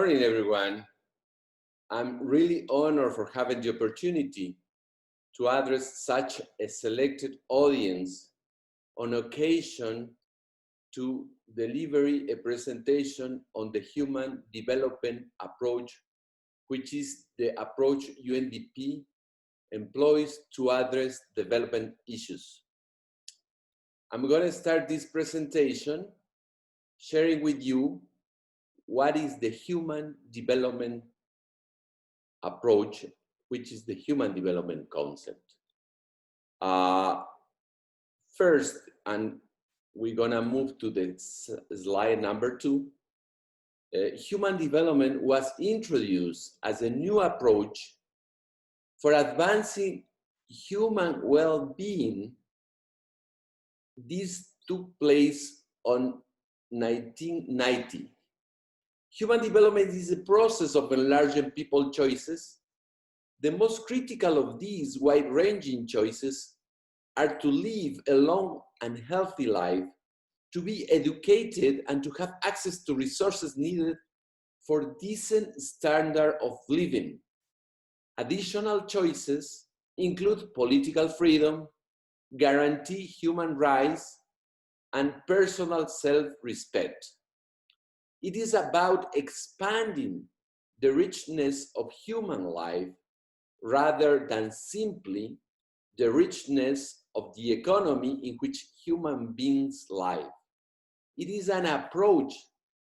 morning, everyone. I'm really honored for having the opportunity to address such a selected audience on occasion to deliver a presentation on the human development approach, which is the approach UNDP employs to address development issues. I'm going to start this presentation sharing with you what is the human development approach, which is the human development concept. First, and we're gonna move to the slide number 2, human development was introduced as a new approach for advancing human well-being. This took place on 1990. Human development is a process of enlarging people's choices. The most critical of these wide-ranging choices are to live a long and healthy life, to be educated, and to have access to resources needed for decent standard of living. Additional choices include political freedom, guarantee human rights, and personal self-respect. It is about expanding the richness of human life rather than simply the richness of the economy in which human beings live. It is an approach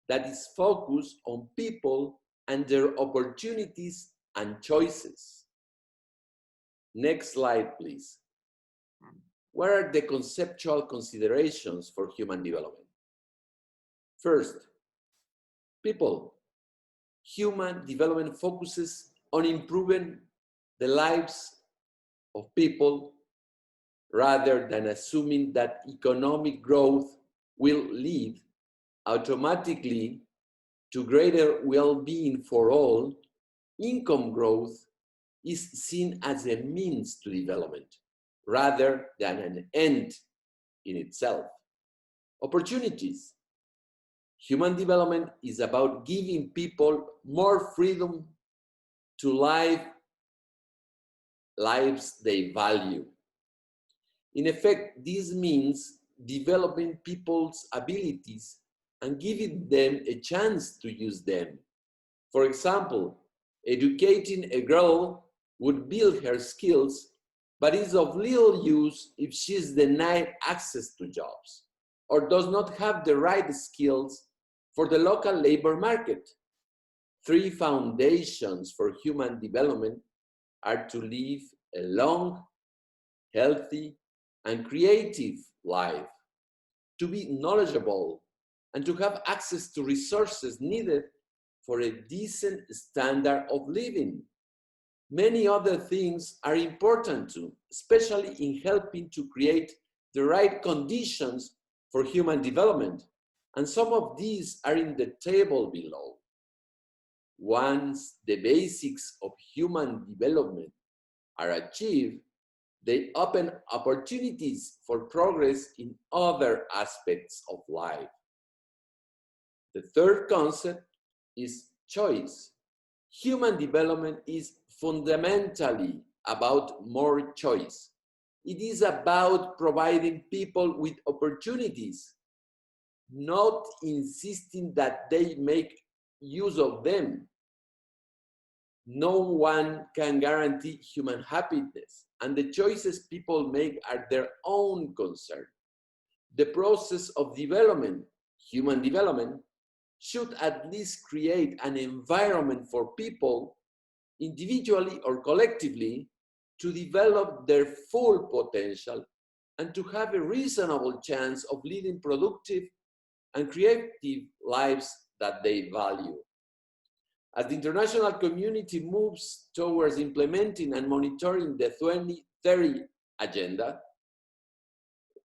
that is focused on people and their opportunities and choices. Next slide, please. What are the conceptual considerations for human development? First, people. Human development focuses on improving the lives of people rather than assuming that economic growth will lead automatically to greater well-being for all. Income growth is seen as a means to development rather than an end in itself. Opportunities. Human development is about giving people more freedom to live lives they value. In effect, this means developing people's abilities and giving them a chance to use them. For example, educating a girl would build her skills, but is of little use if she is denied access to jobs or does not have the right skills for the local labor market. 3 foundations for human development are to live a long, healthy, and creative life, to be knowledgeable, and to have access to resources needed for a decent standard of living. Many other things are important too, especially in helping to create the right conditions for human development, and some of these are in the table below. Once the basics of human development are achieved, they open opportunities for progress in other aspects of life. The third concept is choice. Human development is fundamentally about more choice. It is about providing people with opportunities, not insisting that they make use of them. No one can guarantee human happiness, and the choices people make are their own concern. The process of development, human development, should at least create an environment for people, individually or collectively, to develop their full potential and to have a reasonable chance of leading productive and creative lives that they value. As the international community moves towards implementing and monitoring the 2030 Agenda,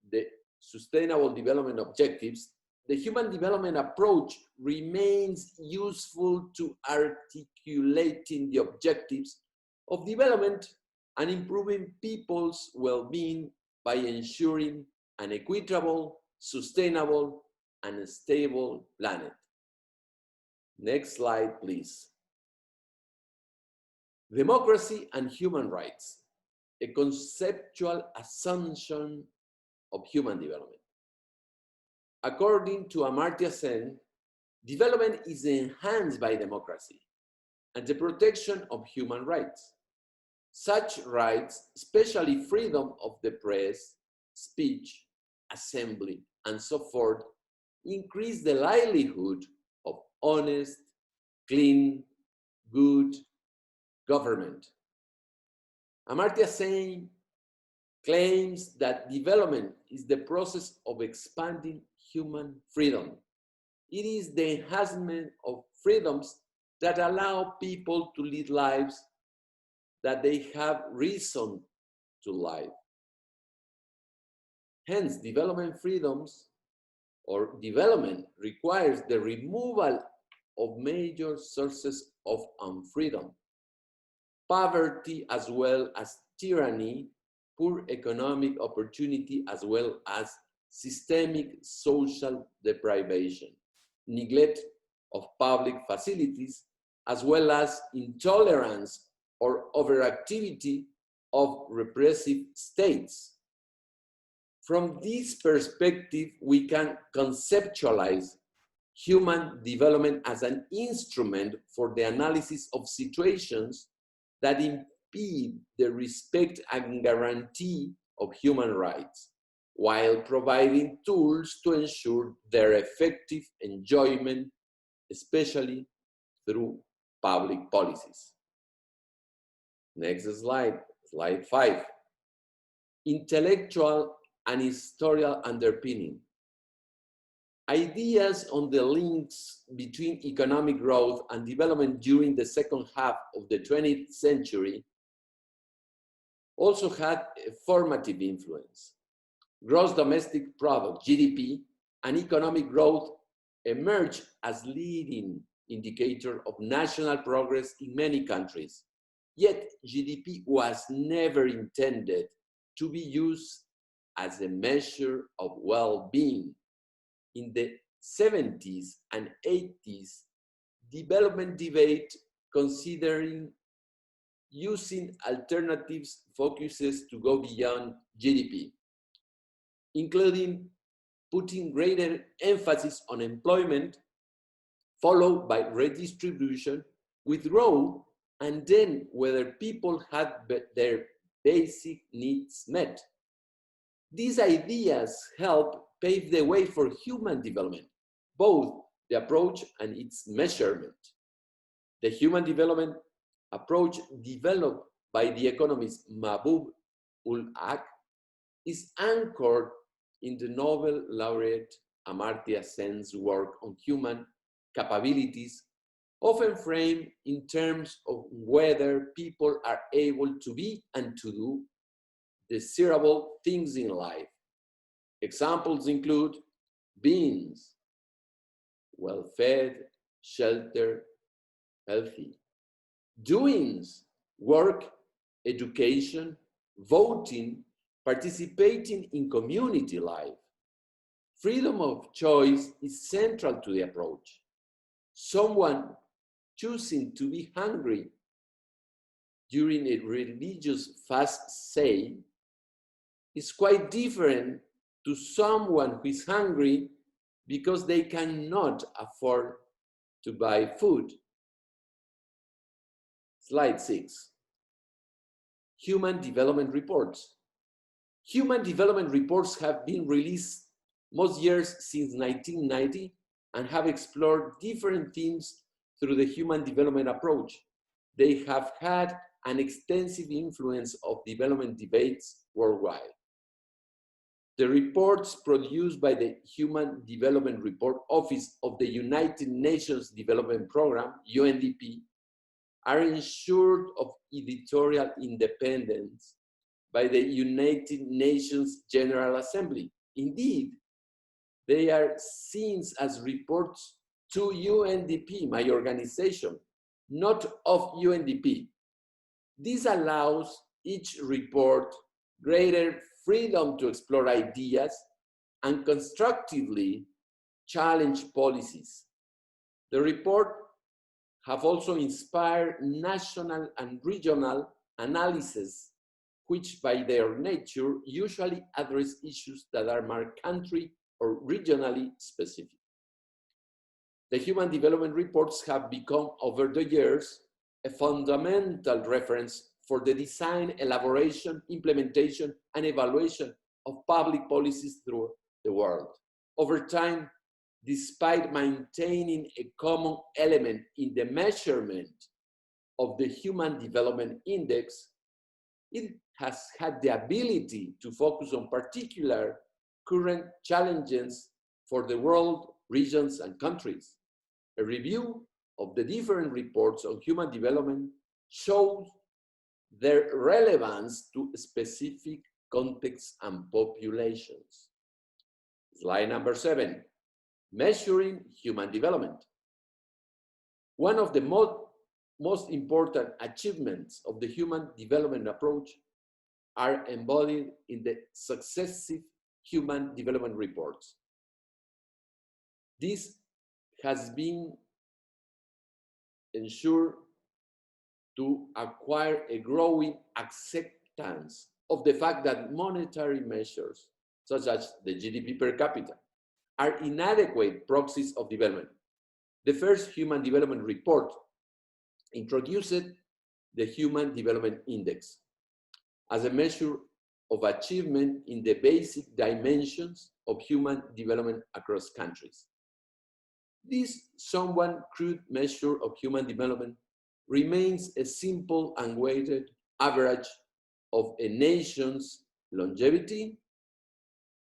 the Sustainable Development Objectives, the human development approach remains useful to articulating the objectives of development and improving people's well-being by ensuring an equitable, sustainable, and stable planet. Next slide, please. Democracy and human rights, a conceptual assumption of human development. According to Amartya Sen, development is enhanced by democracy and the protection of human rights. Such rights, especially freedom of the press, speech, assembly, and so forth, increase the livelihood of honest, clean, good government. Amartya Sen claims that development is the process of expanding human freedom. It is the enhancement of freedoms that allow people to lead lives that they have reason to live. Hence, development freedoms or development requires the removal of major sources of unfreedom, poverty as well as tyranny, poor economic opportunity as well as systemic social deprivation, neglect of public facilities, as well as intolerance or overactivity of repressive states. From this perspective, we can conceptualize human development as an instrument for the analysis of situations that impede the respect and guarantee of human rights, while providing tools to ensure their effective enjoyment, especially through public policies. Next slide, slide 5. Intellectual and historical underpinning. Ideas on the links between economic growth and development during the second half of the 20th century also had a formative influence. Gross domestic product, GDP, and economic growth emerged as leading indicator of national progress in many countries. Yet GDP was never intended to be used as a measure of well-being. In the 70s and 80s, development debate considering using alternatives focuses to go beyond GDP, including putting greater emphasis on employment, followed by redistribution, withdrawal, and then whether people had their basic needs met. These ideas help pave the way for human development, both the approach and its measurement. The human development approach developed by the economist Mahbub-ul-Haq is anchored in the Nobel laureate Amartya Sen's work on human capabilities, often framed in terms of whether people are able to be and to do desirable things in life. Examples include beings, well-fed, sheltered, healthy. Doings, work, education, voting, participating in community life. Freedom of choice is central to the approach. Someone choosing to be hungry during a religious fast, say, is quite different to someone who is hungry because they cannot afford to buy food. Slide 6. Human development reports. Human development reports have been released most years since 1990 and have explored different themes through the human development approach. They have had an extensive influence of development debates worldwide. The reports produced by the Human Development Report Office of the United Nations Development Programme, UNDP, are ensured of editorial independence by the United Nations General Assembly. Indeed, they are seen as reports to UNDP, my organization, not of UNDP. This allows each report greater freedom to explore ideas and constructively challenge policies. The report have also inspired national and regional analyses, which by their nature usually address issues that are more country or regionally specific. The Human Development Reports have become, over the years, a fundamental reference for the design, elaboration, implementation, and evaluation of public policies throughout the world. Over time, despite maintaining a common element in the measurement of the Human Development Index, it has had the ability to focus on particular current challenges for the world, regions, and countries. A review of the different reports on human development shows their relevance to specific contexts and populations. Slide number 7, measuring human development. One of the most important achievements of the human development approach are embodied in the successive human development reports. This has been ensured to acquire a growing acceptance of the fact that monetary measures, such as the GDP per capita, are inadequate proxies of development. The first Human Development Report introduced the Human Development Index as a measure of achievement in the basic dimensions of human development across countries. This somewhat crude measure of human development remains a simple and weighted average of a nation's longevity,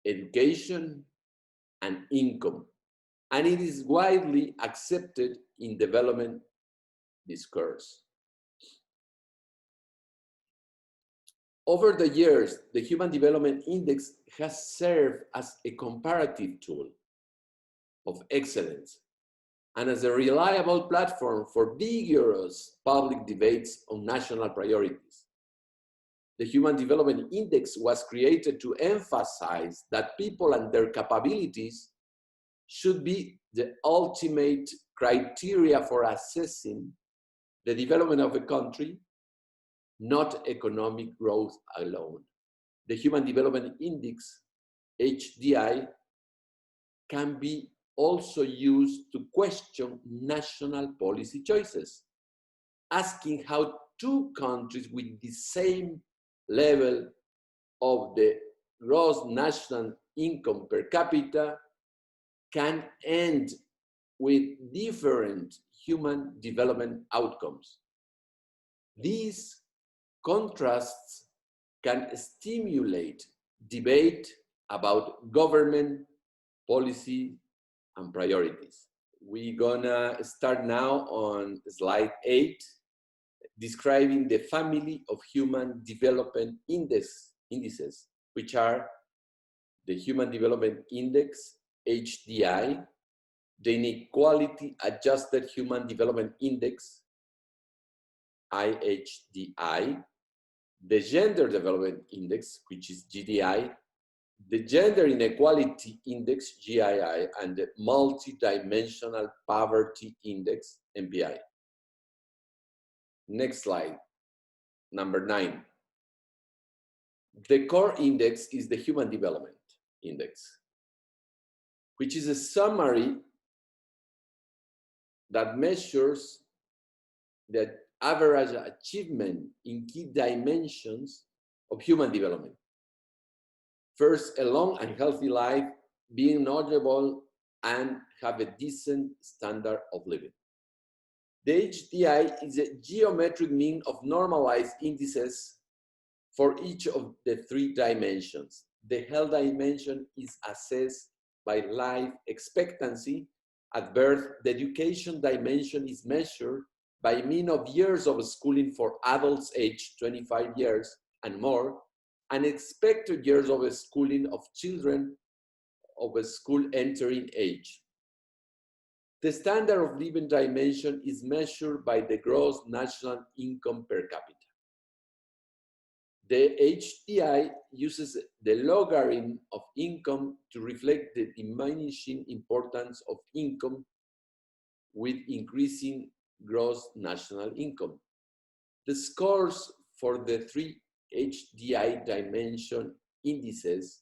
education, and income, and it is widely accepted in development discourse. Over the years, the Human Development Index has served as a comparative tool of excellence and as a reliable platform for vigorous public debates on national priorities. The Human Development Index was created to emphasize that people and their capabilities should be the ultimate criteria for assessing the development of a country, not economic growth alone. The Human Development Index, HDI, can be also used to question national policy choices, asking how two countries with the same level of the gross national income per capita can end with different human development outcomes. These contrasts can stimulate debate about government policy and priorities. We're gonna start now on slide 8, describing the family of human development indices, which are the Human Development Index, HDI, the Inequality Adjusted Human Development Index, IHDI, the Gender Development Index, which is GDI, the Gender Inequality Index, GII, and the Multidimensional Poverty Index, MPI. Next slide, number 9. The core index is the Human Development Index, which is a summary that measures the average achievement in key dimensions of human development. First, a long and healthy life, being knowledgeable, and have a decent standard of living. The HDI is a geometric mean of normalized indices for each of the 3 dimensions. The health dimension is assessed by life expectancy at birth. The education dimension is measured by mean of years of schooling for adults aged 25 years and more, and expected years of schooling of children of a school entering age. The standard of living dimension is measured by the gross national income per capita. The HDI uses the logarithm of income to reflect the diminishing importance of income with increasing gross national income. The scores for the three HDI dimension indices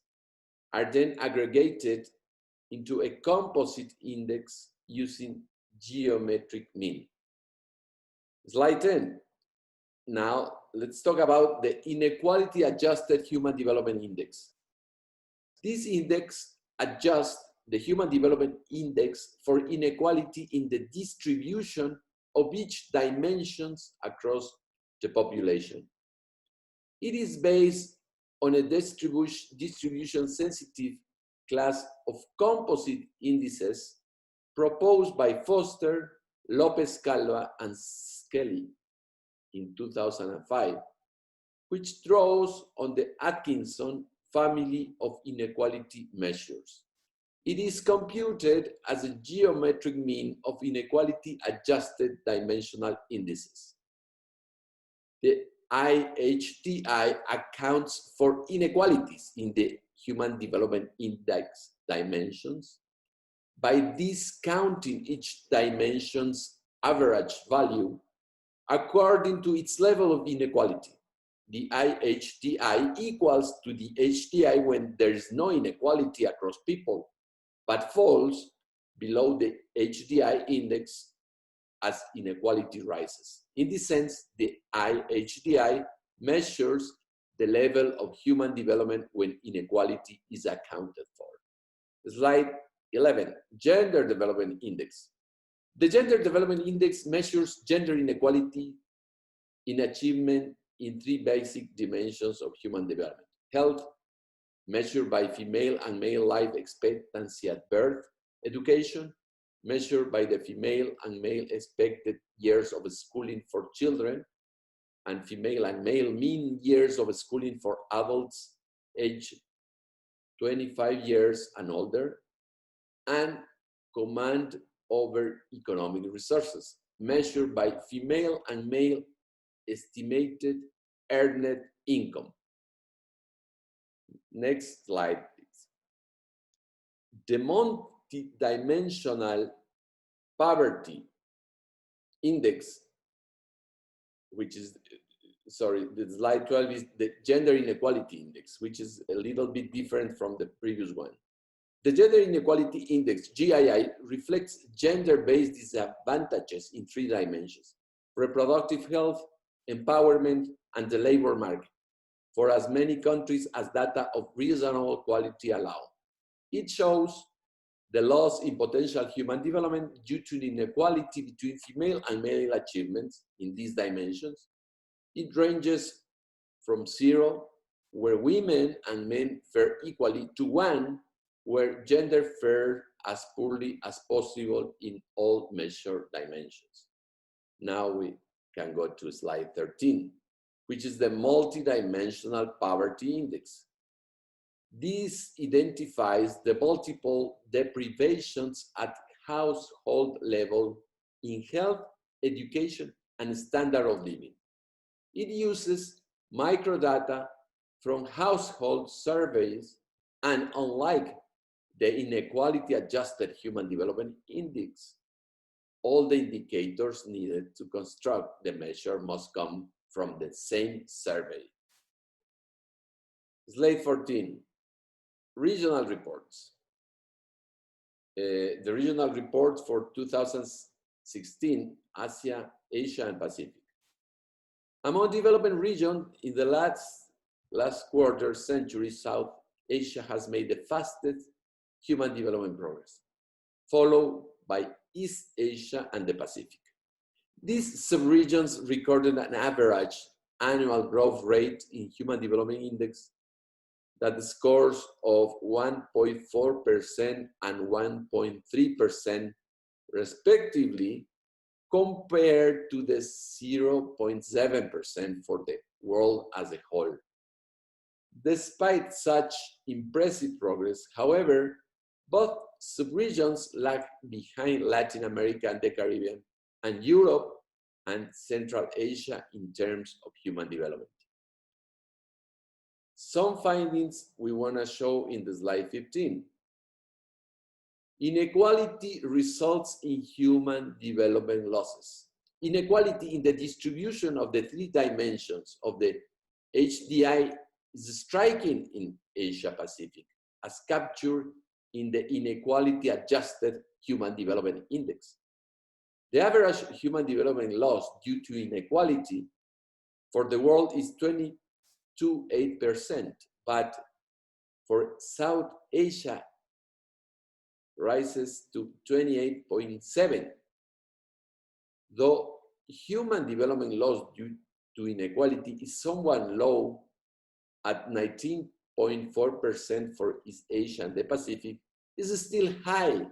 are then aggregated into a composite index using geometric mean. Slide 10. Now, let's talk about the Inequality Adjusted Human Development Index. This index adjusts the Human Development Index for inequality in the distribution of each dimensions across the population. It is based on a distribution-sensitive class of composite indices proposed by Foster, Lopez Calva, and Skelly in 2005, which draws on the Atkinson family of inequality measures. It is computed as a geometric mean of inequality-adjusted dimensional indices. The IHDI accounts for inequalities in the Human Development Index dimensions by discounting each dimension's average value according to its level of inequality. The IHDI equals to the HDI when there is no inequality across people, but falls below the HDI index as inequality rises. In this sense, the IHDI measures the level of human development when inequality is accounted for. Slide 11, Gender Development Index. The Gender Development Index measures gender inequality in achievement in three basic dimensions of human development. Health, measured by female and male life expectancy at birth. Education, measured by the female and male expected years of schooling for children, and female and male mean years of schooling for adults aged 25 years and older. And command over economic resources, measured by female and male estimated earned income. Next slide, please. The multidimensional poverty index, which is, sorry, the slide 12 is the gender inequality index, which is a little bit different from the previous one. The Gender Inequality Index, GII, reflects gender-based disadvantages in three dimensions: reproductive health, empowerment, and the labor market, for as many countries as data of reasonable quality allow. It shows the loss in potential human development due to the inequality between female and male achievements in these dimensions. It ranges from 0, where women and men fare equally, to 1, where gender fare as poorly as possible in all measured dimensions. Now we can go to slide 13, which is the multidimensional poverty index. This identifies the multiple deprivations at household level in health, education, and standard of living. It uses microdata from household surveys, and unlike the Inequality Adjusted Human Development Index, all the indicators needed to construct the measure must come from the same survey. Slide 14, regional reports. The regional report for 2016, Asia, and Pacific. Among developing regions in the last quarter century, South Asia has made the fastest human development progress, followed by East Asia and the Pacific. These subregions recorded an average annual growth rate in Human Development Index that scores of 1.4% and 1.3% respectively, compared to the 0.7% for the world as a whole. Despite such impressive progress, however, both subregions lag behind Latin America and the Caribbean, and Europe and Central Asia in terms of human development. Some findings we want to show in the slide 15. Inequality results in human development losses. Inequality in the distribution of the 3 dimensions of the HDI is striking in Asia Pacific, as captured in the Inequality Adjusted Human Development Index. The average human development loss due to inequality for the world is 22.8%, but for South Asia rises to 28.7%. Though human development loss due to inequality is somewhat low at 19.4% for East Asia and the Pacific, is still high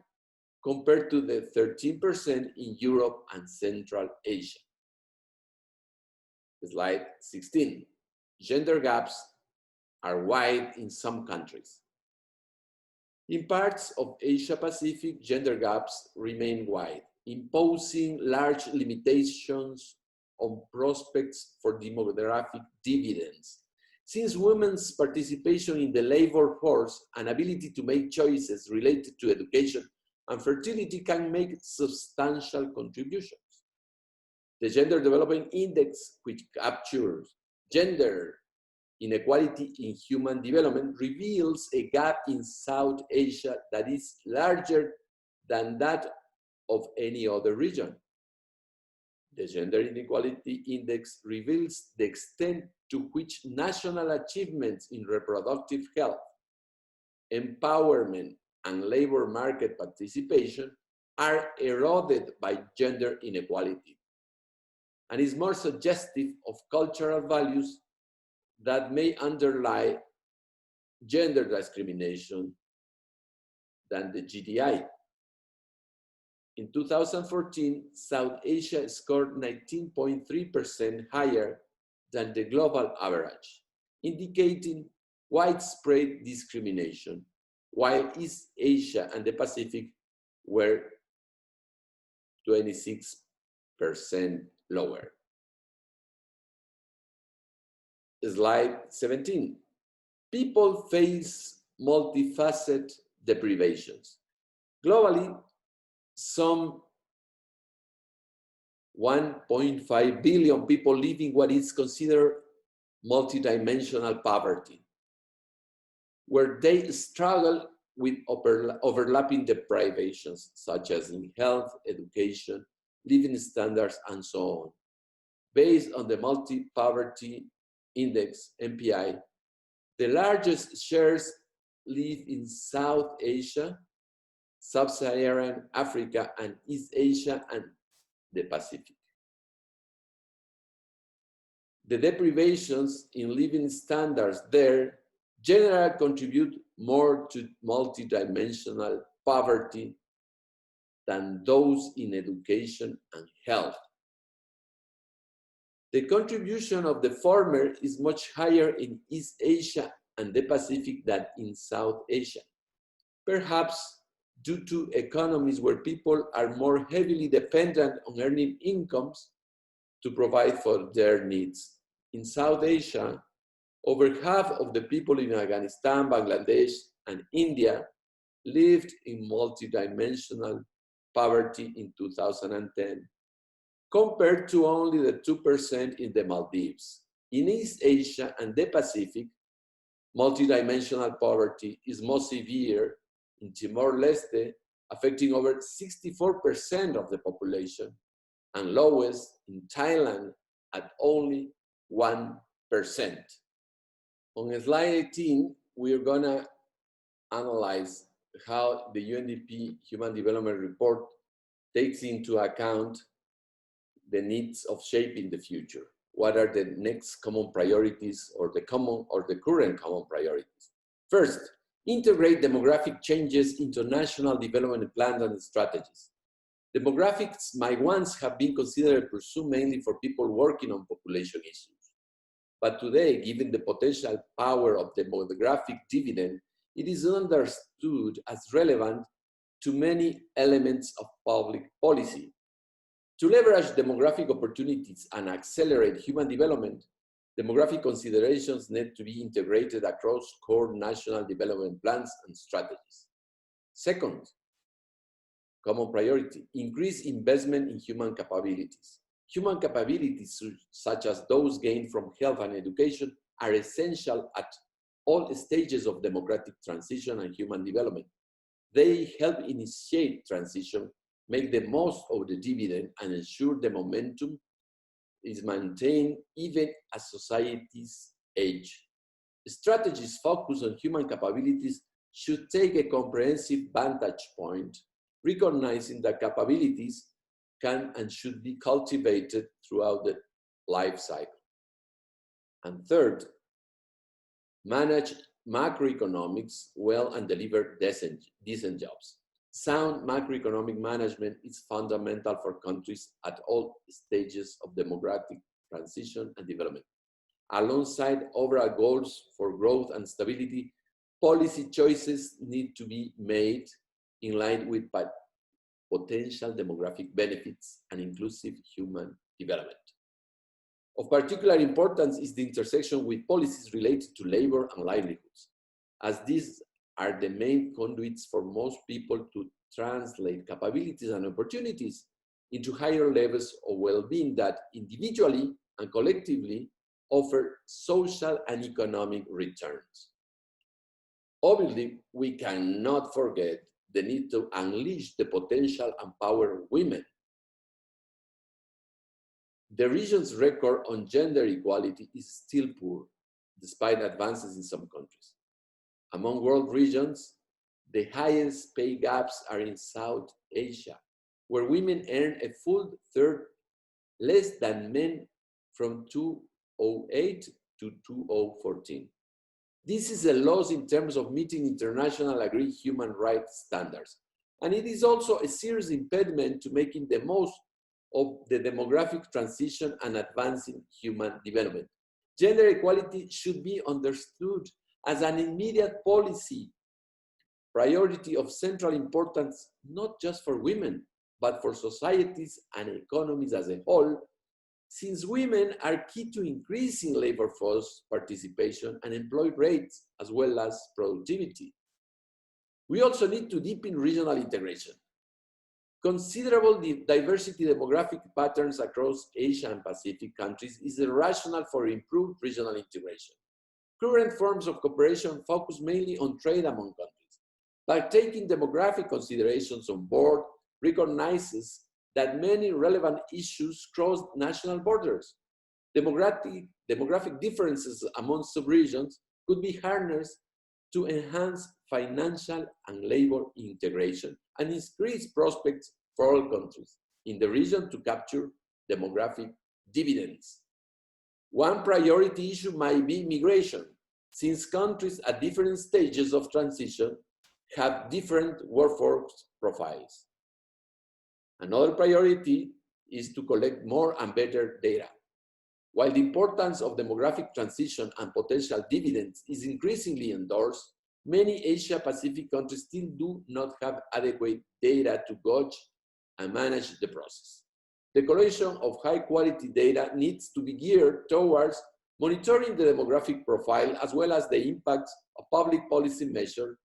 compared to the 13% in Europe and Central Asia. Slide 16. Gender gaps are wide in some countries. In parts of Asia Pacific, gender gaps remain wide, imposing large limitations on prospects for demographic dividends. Since women's participation in the labor force and ability to make choices related to education and fertility can make substantial contributions. The Gender Development Index, which captures gender inequality in human development, reveals a gap in South Asia that is larger than that of any other region. The Gender Inequality Index reveals the extent to which national achievements in reproductive health, empowerment, and labor market participation are eroded by gender inequality, and is more suggestive of cultural values that may underlie gender discrimination than the GDI. In 2014, South Asia scored 19.3% higher than the global average, indicating widespread discrimination, while East Asia and the Pacific were 26% lower. Slide 17. People face multifaceted deprivations. Globally, some 1.5 billion people live in what is considered multidimensional poverty, where they struggle with overlapping deprivations, such as in health, education, living standards, and so on. Based on the Multi-Poverty Index, MPI, the largest shares live in South Asia, Sub-Saharan Africa, and East Asia and the Pacific. The deprivations in living standards there generally contribute more to multidimensional poverty than those in education and health. The contribution of the former is much higher in East Asia and the Pacific than in South Asia, perhaps due to economies where people are more heavily dependent on earning incomes to provide for their needs. In South Asia, over half of the people in Afghanistan, Bangladesh, and India lived in multidimensional poverty in 2010, compared to only the 2% in the Maldives. In East Asia and the Pacific, multidimensional poverty is most severe in Timor-Leste, affecting over 64% of the population, and lowest in Thailand at only 1%. On slide 18, we are gonna analyze how the UNDP Human Development Report takes into account the needs of shaping the future. What are the next common priorities or the current common priorities? First, integrate demographic changes into national development plans and strategies. Demographics might once have been considered pursued mainly for people working on population issues. But today, given the potential power of the demographic dividend, it is understood as relevant to many elements of public policy. To leverage demographic opportunities and accelerate human development, demographic considerations need to be integrated across core national development plans and strategies. Second, common priority, increase investment in human capabilities. Human capabilities, such as those gained from health and education, are essential at all stages of democratic transition and human development. They help initiate transition, make the most of the dividend, and ensure the momentum is maintained even as societies age. Strategies focused on human capabilities should take a comprehensive vantage point, recognizing that capabilities can and should be cultivated throughout the life cycle. And third, manage macroeconomics well and deliver decent jobs. Sound macroeconomic management is fundamental for countries at all stages of democratic transition and development. Alongside overall goals for growth and stability, policy choices need to be made in line with potential demographic benefits and inclusive human development. Of particular importance is the intersection with policies related to labor and livelihoods, as these are the main conduits for most people to translate capabilities and opportunities into higher levels of well-being that individually and collectively offer social and economic returns. Obviously, we cannot forget the need to unleash the potential and power of women. The region's record on gender equality is still poor, despite advances in some countries. Among world regions, the highest pay gaps are in South Asia, where women earn a full third less than men from 2008 to 2014. This is a loss in terms of meeting international agreed human rights standards, and it is also a serious impediment to making the most of the demographic transition and advancing human development. Gender equality should be understood as an immediate policy priority of central importance, not just for women, but for societies and economies as a whole, since women are key to increasing labor force participation and employment rates, as well as productivity. We also need to deepen regional integration. Considerable diversity demographic patterns across Asia and Pacific countries is a rationale for improved regional integration. Current forms of cooperation focus mainly on trade among countries, but taking demographic considerations on board recognizes that many relevant issues cross national borders. Demographic differences among subregions could be harnessed to enhance financial and labor integration and increase prospects for all countries in the region to capture demographic dividends. One priority issue might be migration, since countries at different stages of transition have different workforce profiles. Another priority is to collect more and better data. While the importance of demographic transition and potential dividends is increasingly endorsed, many Asia-Pacific countries still do not have adequate data to gauge and manage the process. The collection of high-quality data needs to be geared towards monitoring the demographic profile as well as the impacts of public policy measures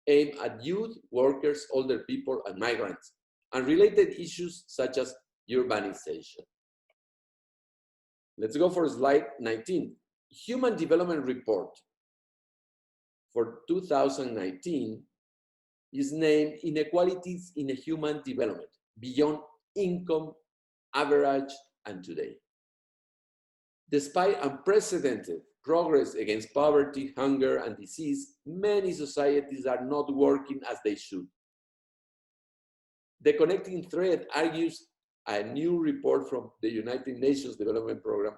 aimed at youth, workers, older people, and migrants, and related issues such as urbanization. Let's go for slide 19. Human Development Report for 2019 is named Inequalities in Human Development, Beyond Income, Average, and Today. Despite unprecedented progress against poverty, hunger, and disease, many societies are not working as they should. The connecting thread argues a new report from the United Nations Development Program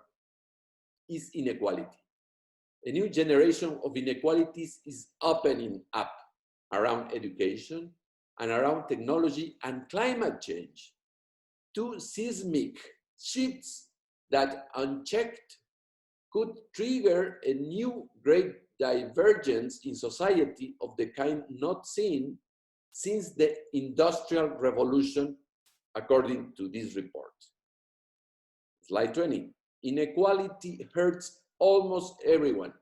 is inequality. A new generation of inequalities is opening up around education and around technology and climate change. Two seismic shifts that, unchecked, could trigger a new great divergence in society of the kind not seen since the Industrial Revolution, according to this report. Slide 20. Inequality hurts almost everyone.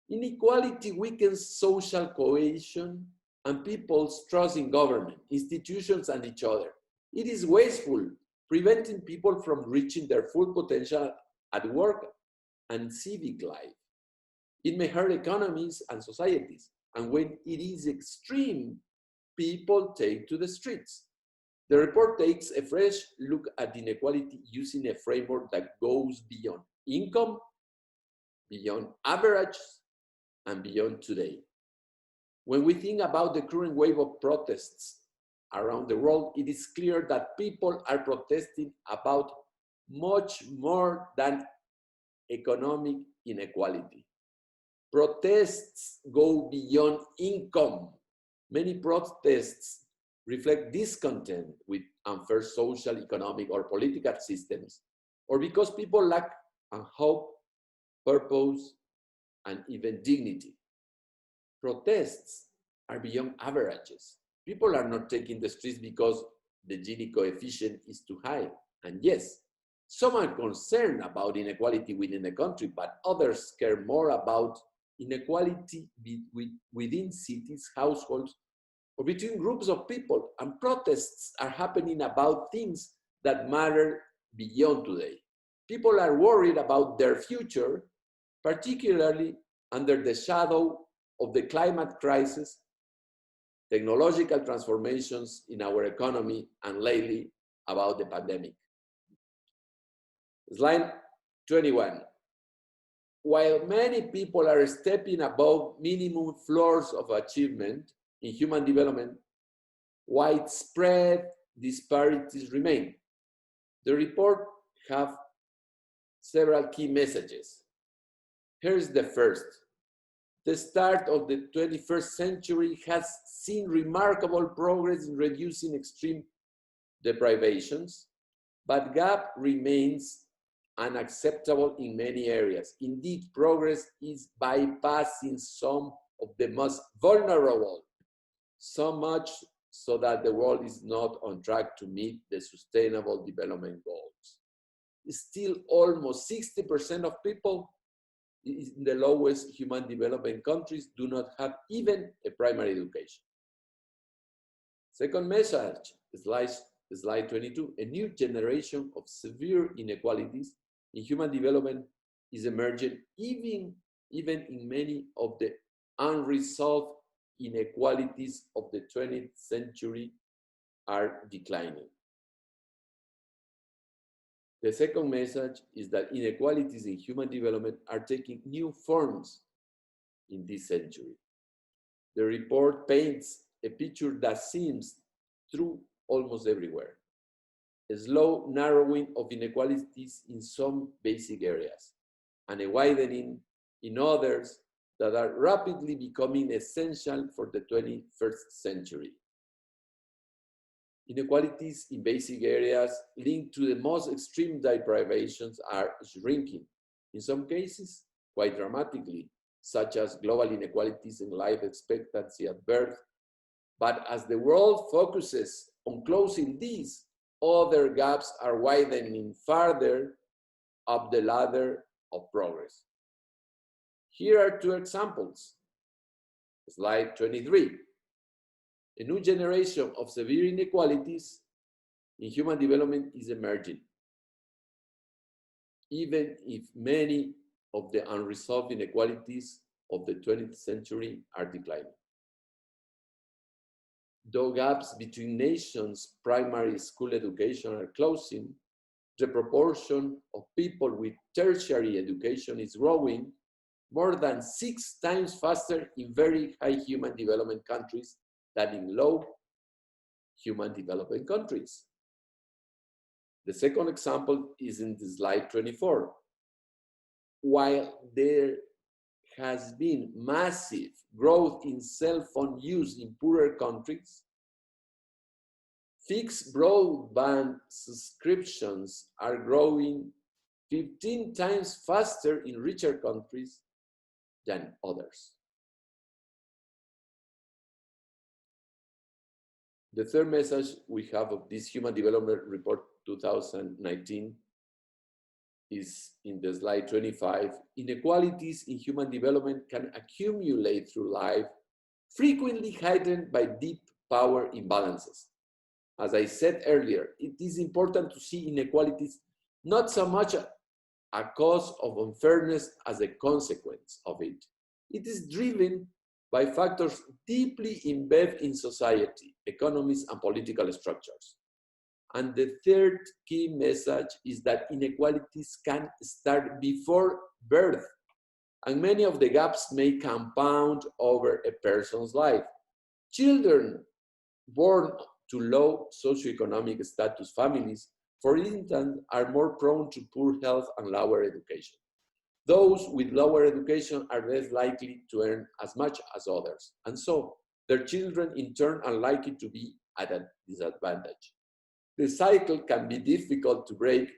Inequality weakens social cohesion and people's trust in government, institutions, and each other. It is wasteful preventing people from reaching their full potential at work and civic life. It may hurt economies and societies, and when it is extreme, people take to the streets. The report takes a fresh look at inequality using a framework that goes beyond income, beyond average, and beyond today. When we think about the current wave of protests around the world, it is clear that people are protesting about much more than economic inequality. Protests go beyond income. Many protests reflect discontent with unfair social, economic, or political systems, or because people lack hope, purpose, and even dignity. Protests are beyond averages. People are not taking the streets because the Gini coefficient is too high. And yes, some are concerned about inequality within the country, but others care more about inequality within cities, households, or between groups of people. And protests are happening about things that matter beyond today. People are worried about their future, particularly under the shadow of the climate crisis, technological transformations in our economy, and lately about the pandemic. Slide 21. While many people are stepping above minimum floors of achievement in human development, widespread disparities remain. The report has several key messages. Here's the first. The start of the 21st century has seen remarkable progress in reducing extreme deprivations, but gap remains unacceptable in many areas. Indeed, progress is bypassing some of the most vulnerable, so much so that the world is not on track to meet the Sustainable Development Goals. Still, almost 60% of people in the lowest human development countries do not have even a primary education. Second message, slide 22, a new generation of severe inequalities in human development is emerging even in many of the unresolved inequalities of the 20th century are declining. The second message is that inequalities in human development are taking new forms in this century. The report paints a picture that seems true almost everywhere. A slow narrowing of inequalities in some basic areas, and a widening in others that are rapidly becoming essential for the 21st century. Inequalities in basic areas linked to the most extreme deprivations are shrinking, in some cases quite dramatically, such as global inequalities in life expectancy at birth. But as the world focuses on closing these, other gaps are widening further up the ladder of progress. Here are two examples. Slide 23. A new generation of severe inequalities in human development is emerging, even if many of the unresolved inequalities of the 20th century are declining. Though gaps between nations' primary school education are closing, the proportion of people with tertiary education is growing more than 6 times faster in very high human development countries than in low human development countries. The second example is in the slide 24. While there has been massive growth in cell phone use in poorer countries, fixed broadband subscriptions are growing 15 times faster in richer countries than others. The third message we have of this Human Development Report 2019 is in the slide 25. Inequalities in human development can accumulate through life, frequently heightened by deep power imbalances. As I said earlier, it is important to see inequalities not so much a cause of unfairness as a consequence of it. It is driven by factors deeply embedded in society, economies, and political structures. And the third key message is that inequalities can start before birth, and many of the gaps may compound over a person's life. Children born to low socioeconomic status families, for instance, are more prone to poor health and lower education. Those with lower education are less likely to earn as much as others, and so their children in turn are likely to be at a disadvantage. The cycle can be difficult to break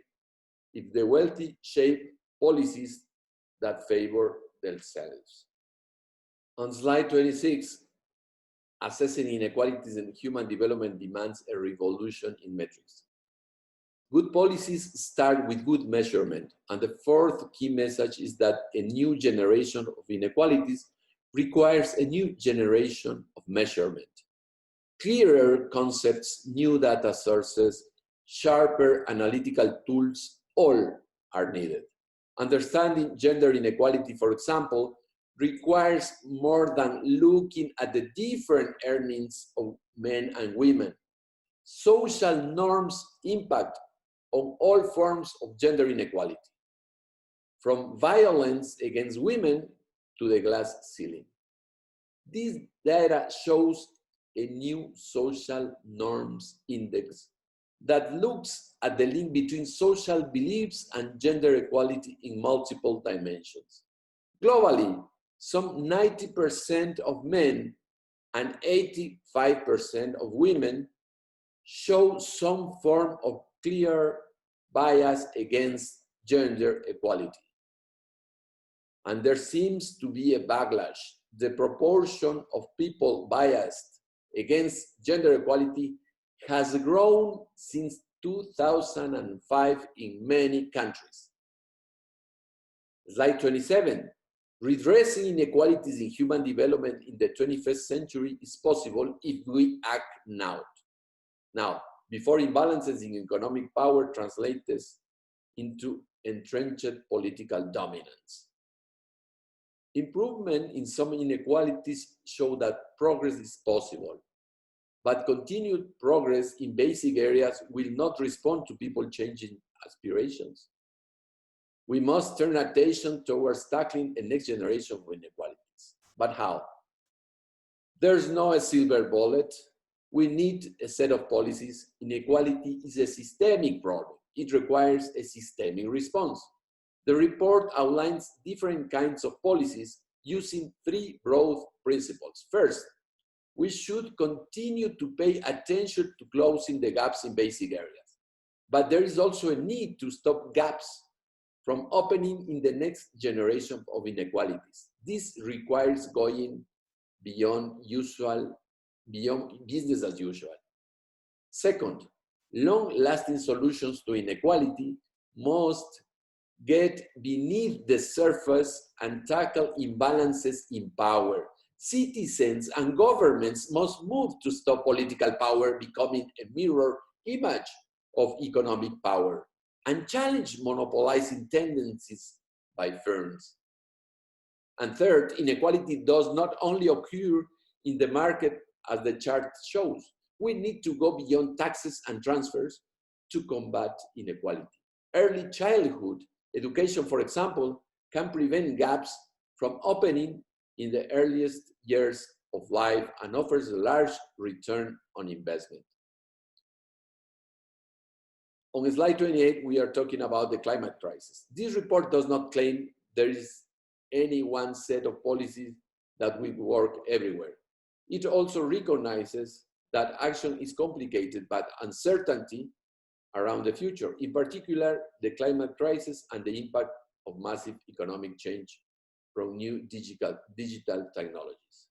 if the wealthy shape policies that favor themselves. On slide 26, assessing inequalities in human development demands a revolution in metrics. Good policies start with good measurement, and the fourth key message is that a new generation of inequalities requires a new generation of measurement. Clearer concepts, new data sources, sharper analytical tools, all are needed. Understanding gender inequality, for example, requires more than looking at the different earnings of men and women. Social norms impact on all forms of gender inequality, from violence against women to the glass ceiling. This data shows a new social norms index that looks at the link between social beliefs and gender equality in multiple dimensions. Globally, some 90% of men and 85% of women show some form of clear bias against gender equality. And there seems to be a backlash. The proportion of people biased against gender equality has grown since 2005 in many countries. Slide 27. Redressing inequalities in human development in the 21st century is possible if we act now. Now, before imbalances in economic power translate this into entrenched political dominance. Improvement in some inequalities show that progress is possible, but continued progress in basic areas will not respond to people changing aspirations. We must turn attention towards tackling the next generation of inequalities. But how? There's no silver bullet. We need a set of policies. Inequality is a systemic problem. It requires a systemic response. The report outlines different kinds of policies using three broad principles. First, we should continue to pay attention to closing the gaps in basic areas. But there is also a need to stop gaps from opening in the next generation of inequalities. This requires going beyond business as usual. Second, long-lasting solutions to inequality must get beneath the surface and tackle imbalances in power. Citizens and governments must move to stop political power becoming a mirror image of economic power and challenge monopolizing tendencies by firms. And third, inequality does not only occur in the market as the chart shows. We need to go beyond taxes and transfers to combat inequality. Early childhood education, for example, can prevent gaps from opening in the earliest years of life and offers a large return on investment. On slide 28, we are talking about the climate crisis. This report does not claim there is any one set of policies that will work everywhere. It also recognizes that action is complicated, but uncertainty around the future, in particular, the climate crisis and the impact of massive economic change from new digital technologies.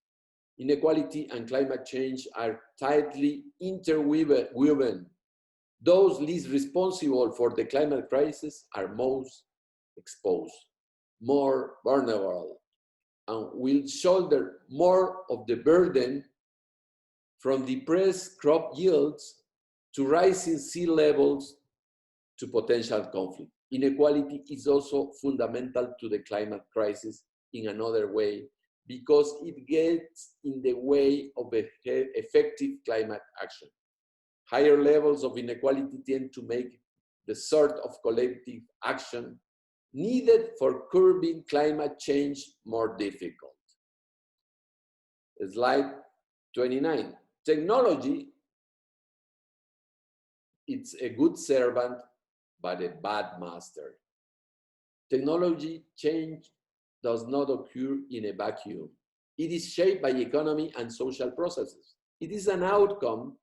Inequality and climate change are tightly interwoven. Those least responsible for the climate crisis are most exposed, more vulnerable, and will shoulder more of the burden from depressed crop yields to rising sea levels to potential conflict. Inequality is also fundamental to the climate crisis in another way because it gets in the way of effective climate action. Higher levels of inequality tend to make the sort of collective action needed for curbing climate change more difficult. Slide 29. Technology, it's a good servant, but a bad master. Technology change does not occur in a vacuum. It is shaped by economy and social processes. It is an outcome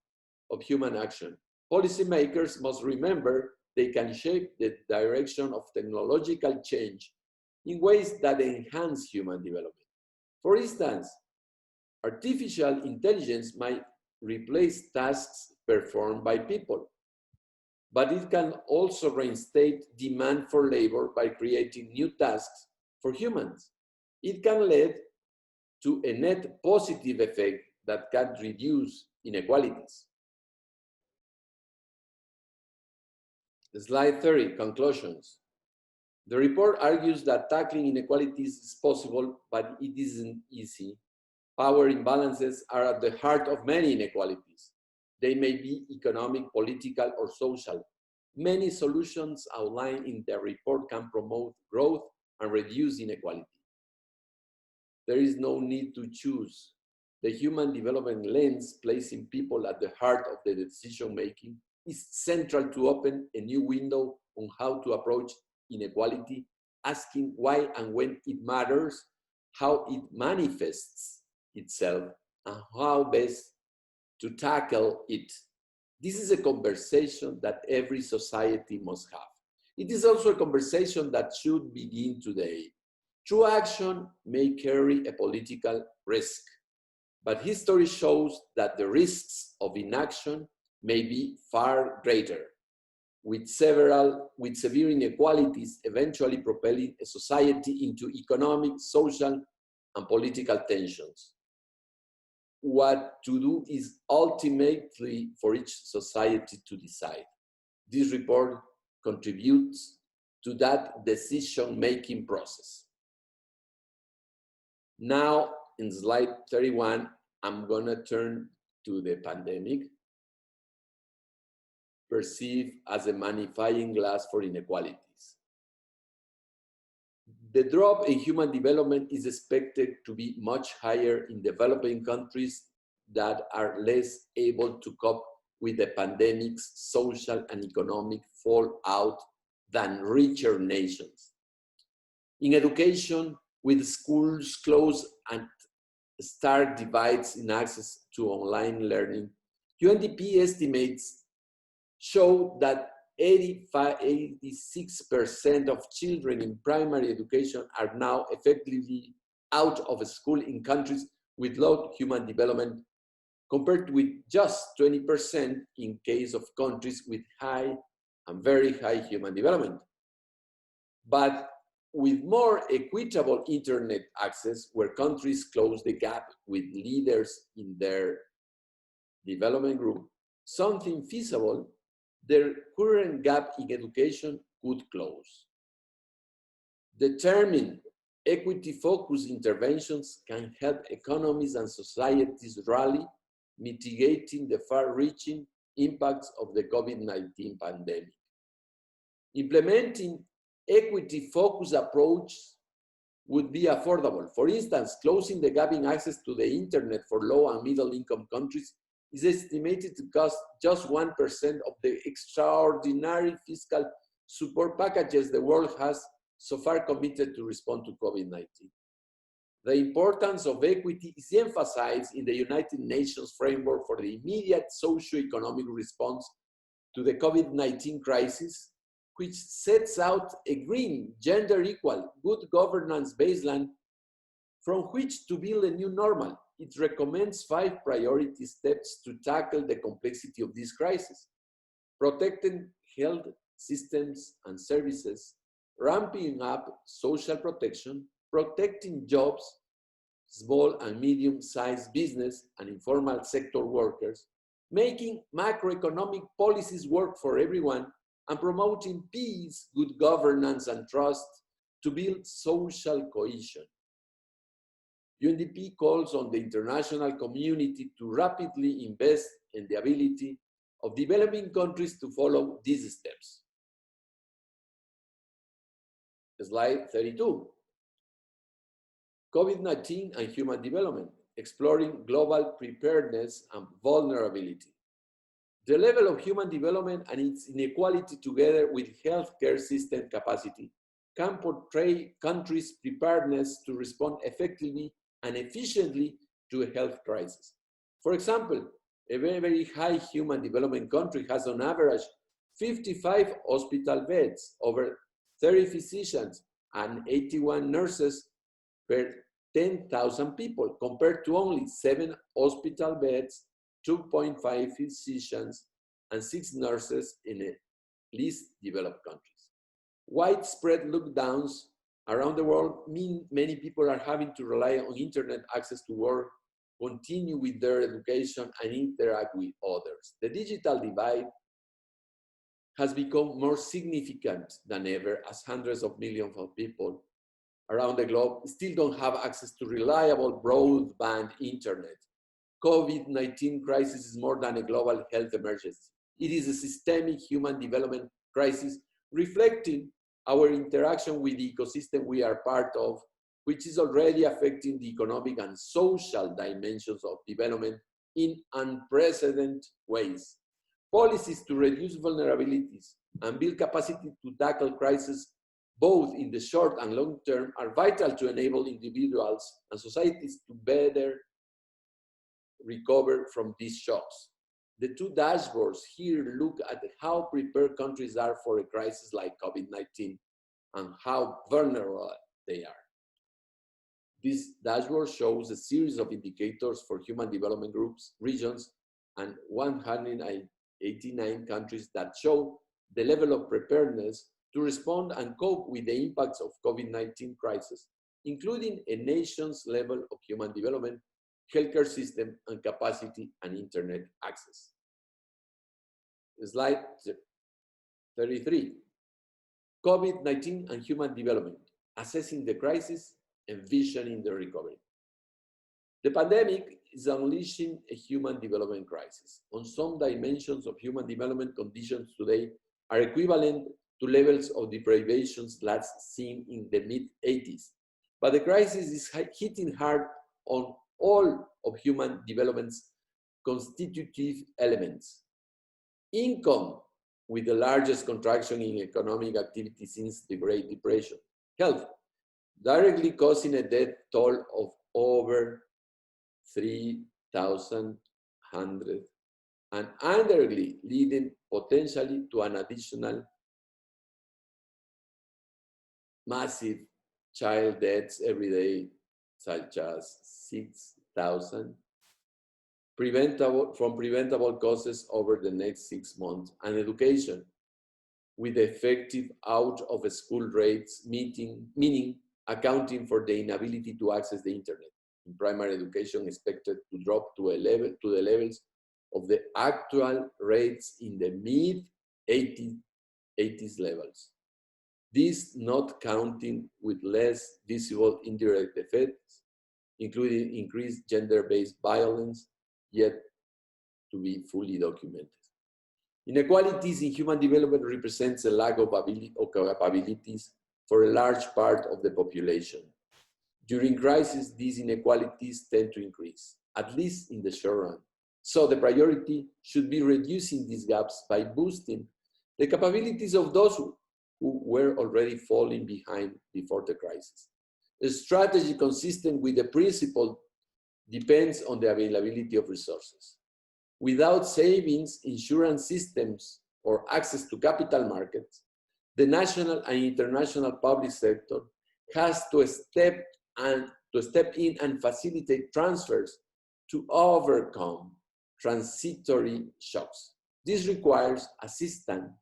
of human action. Policymakers must remember they can shape the direction of technological change in ways that enhance human development. For instance, artificial intelligence might replace tasks performed by people, but it can also reinstate demand for labor by creating new tasks for humans. It can lead to a net positive effect that can reduce inequalities. Slide 30, conclusions. The report argues that tackling inequalities is possible, but it isn't easy. Power imbalances are at the heart of many inequalities. They may be economic, political, or social. Many solutions outlined in the report can promote growth and reduce inequality. There is no need to choose. The human development lens, placing people at the heart of the decision-making, is central to open a new window on how to approach inequality, asking why and when it matters, how it manifests itself, and how best to tackle it. This is a conversation that every society must have. It is also a conversation that should begin today. True action may carry a political risk, but history shows that the risks of inaction may be far greater, with severe inequalities eventually propelling a society into economic, social, and political tensions. What to do is ultimately for each society to decide. This report contributes to that decision-making process. Now, in slide 31, I'm gonna turn to the pandemic, perceived as a magnifying glass for inequalities. The drop in human development is expected to be much higher in developing countries that are less able to cope with the pandemic's social and economic fallout than richer nations. In education, with schools closed and stark divides in access to online learning, UNDP estimates show that 86% of children in primary education are now effectively out of school in countries with low human development, compared with just 20% in case of countries with high and very high human development. But with more equitable internet access, where countries close the gap with leaders in their development group, something feasible, their current gap in education could close. Determined, equity-focused interventions can help economies and societies rally, mitigating the far-reaching impacts of the COVID-19 pandemic. Implementing equity-focused approaches would be affordable. For instance, closing the gap in access to the internet for low and middle-income countries is estimated to cost just 1% of the extraordinary fiscal support packages the world has so far committed to respond to COVID-19. The importance of equity is emphasized in the United Nations framework for the immediate socio-economic response to the COVID-19 crisis, which sets out a green, gender-equal, good governance baseline from which to build a new normal. It recommends 5 priority steps to tackle the complexity of this crisis: protecting health systems and services, ramping up social protection, protecting jobs, small and medium-sized business and informal sector workers, making macroeconomic policies work for everyone, and promoting peace, good governance, and trust to build social cohesion. UNDP calls on the international community to rapidly invest in the ability of developing countries to follow these steps. Slide 32. COVID-19 and human development, exploring global preparedness and vulnerability. The level of human development and its inequality together with healthcare system capacity can portray countries' preparedness to respond effectively and efficiently to a health crisis. For example, a very high human development country has on average 55 hospital beds, over 30 physicians, and 81 nurses per 10,000 people, compared to only 7 hospital beds, 2.5 physicians, and 6 nurses in the least developed countries. Widespread lockdowns around the world mean many people are having to rely on internet access to work, continue with their education, and interact with others. The digital divide has become more significant than ever, as hundreds of millions of people around the globe still don't have access to reliable broadband internet. COVID-19 crisis is more than a global health emergency. It is a systemic human development crisis reflecting our interaction with the ecosystem we are part of, which is already affecting the economic and social dimensions of development in unprecedented ways. Policies to reduce vulnerabilities and build capacity to tackle crises both in the short and long term are vital to enable individuals and societies to better recover from these shocks. The two dashboards here look at how prepared countries are for a crisis like COVID-19 and how vulnerable they are. This dashboard shows a series of indicators for human development groups, regions, and 189 countries that show the level of preparedness to respond and cope with the impacts of COVID-19 crisis, including a nation's level of human development, healthcare system, and capacity and internet access. Slide 33. COVID-19 and human development, assessing the crisis, envisioning the recovery. The pandemic is unleashing a human development crisis. On some dimensions of human development, conditions today are equivalent to levels of deprivations last seen in the mid-80s. But the crisis is hitting hard on all of human development's constitutive elements. Income, with the largest contraction in economic activity since the Great Depression. Health, directly causing a death toll of over 3,100 and indirectly leading potentially to an additional massive child deaths every day, such as 6,000 preventable causes over the next 6 months, and education, with effective out of school rates, meaning accounting for the inability to access the internet. In primary education, expected to drop to the levels of the actual rates in the mid-80s levels. This not counting with less visible indirect effects, including increased gender-based violence, yet to be fully documented. Inequalities in human development represents a lack of capabilities for a large part of the population. During crisis, these inequalities tend to increase, at least in the short run. So the priority should be reducing these gaps by boosting the capabilities of those who were already falling behind before the crisis. A strategy consistent with the principle depends on the availability of resources. Without savings, insurance systems, or access to capital markets, the national and international public sector has to step in and facilitate transfers to overcome transitory shocks. This requires assistance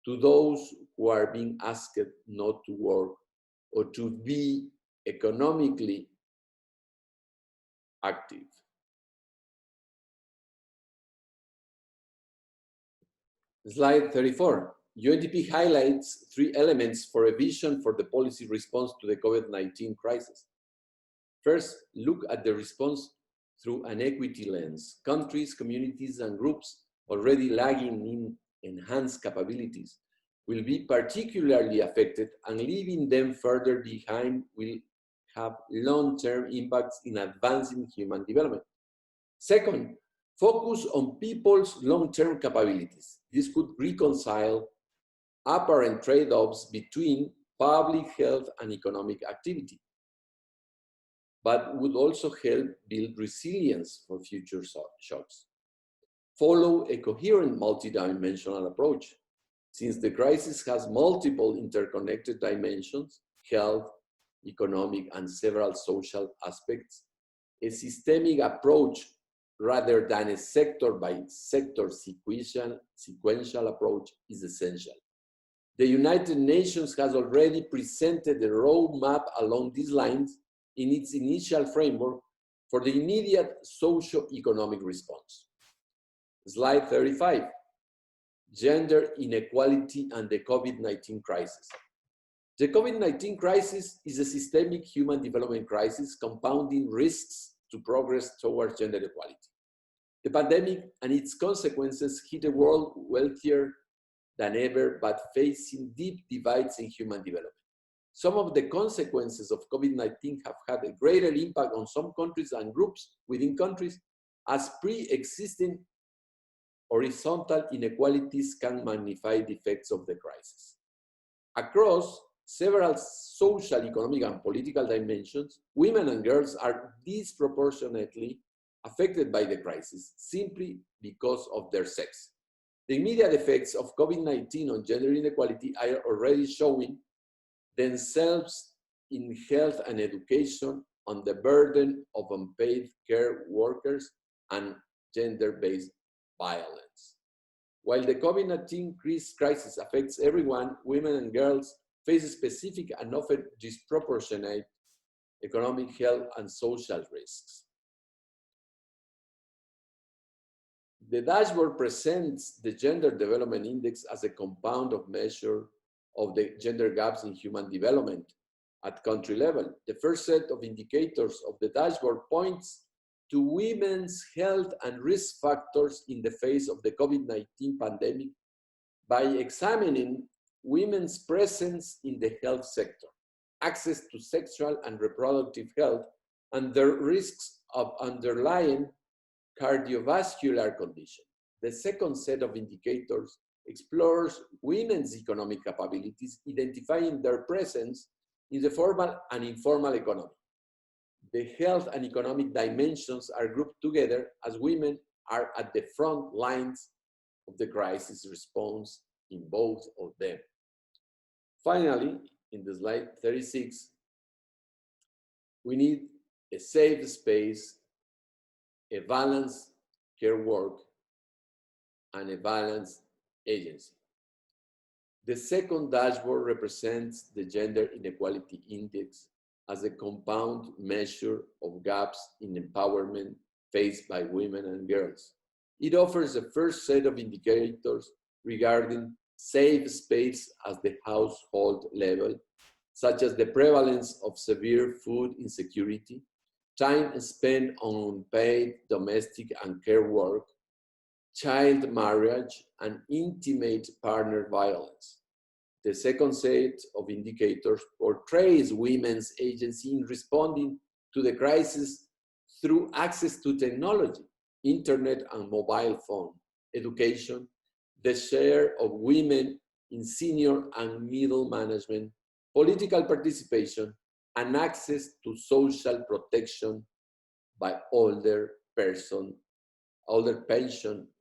to those who are being asked not to work or to be economically active. Slide 34. UNDP highlights 3 elements for a vision for the policy response to the COVID-19 crisis. First, look at the response through an equity lens. Countries, communities, and groups already lagging in enhanced capabilities will be particularly affected, and leaving them further behind will have long-term impacts in advancing human development. Second, focus on people's long-term capabilities. This could reconcile apparent trade-offs between public health and economic activity, but would also help build resilience for future shocks. Follow a coherent multidimensional approach. Since the crisis has multiple interconnected dimensions, health, economic, and several social aspects, a systemic approach rather than a sector-by-sector sequential approach is essential. The United Nations has already presented a roadmap along these lines in its initial framework for the immediate socio-economic response. Slide 35, gender inequality and the COVID-19 crisis. The COVID-19 crisis is a systemic human development crisis compounding risks to progress towards gender equality. The pandemic and its consequences hit a world wealthier than ever, but facing deep divides in human development. Some of the consequences of COVID-19 have had a greater impact on some countries and groups within countries, as pre-existing horizontal inequalities can magnify the effects of the crisis. Across several social, economic, and political dimensions, women and girls are disproportionately affected by the crisis simply because of their sex. The immediate effects of COVID-19 on gender inequality are already showing themselves in health and education, on the burden of unpaid care workers, and gender-based violence. While the COVID-19 crisis affects everyone, women and girls face specific and often disproportionate economic, health, and social risks. The dashboard presents the Gender Development Index as a compound of measure of the gender gaps in human development at country level. The first set of indicators of the dashboard points to women's health and risk factors in the face of the COVID-19 pandemic by examining women's presence in the health sector, access to sexual and reproductive health, and their risks of underlying cardiovascular condition. The second set of indicators explores women's economic capabilities, identifying their presence in the formal and informal economy. The health and economic dimensions are grouped together as women are at the front lines of the crisis response in both of them. Finally, in the slide 36, we need a safe space, a balanced care work, and a balanced agency. The second dashboard represents the Gender Inequality Index as a compound measure of gaps in empowerment faced by women and girls. It offers the first set of indicators regarding safe space at the household level, such as the prevalence of severe food insecurity, time spent on unpaid domestic and care work, child marriage, and intimate partner violence. The second set of indicators portrays women's agency in responding to the crisis through access to technology, internet and mobile phone, education, the share of women in senior and middle management, political participation, and access to social protection by older pension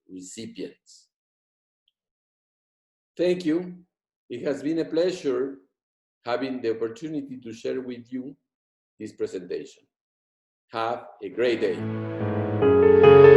recipients. Thank you. It has been a pleasure having the opportunity to share with you this presentation. Have a great day.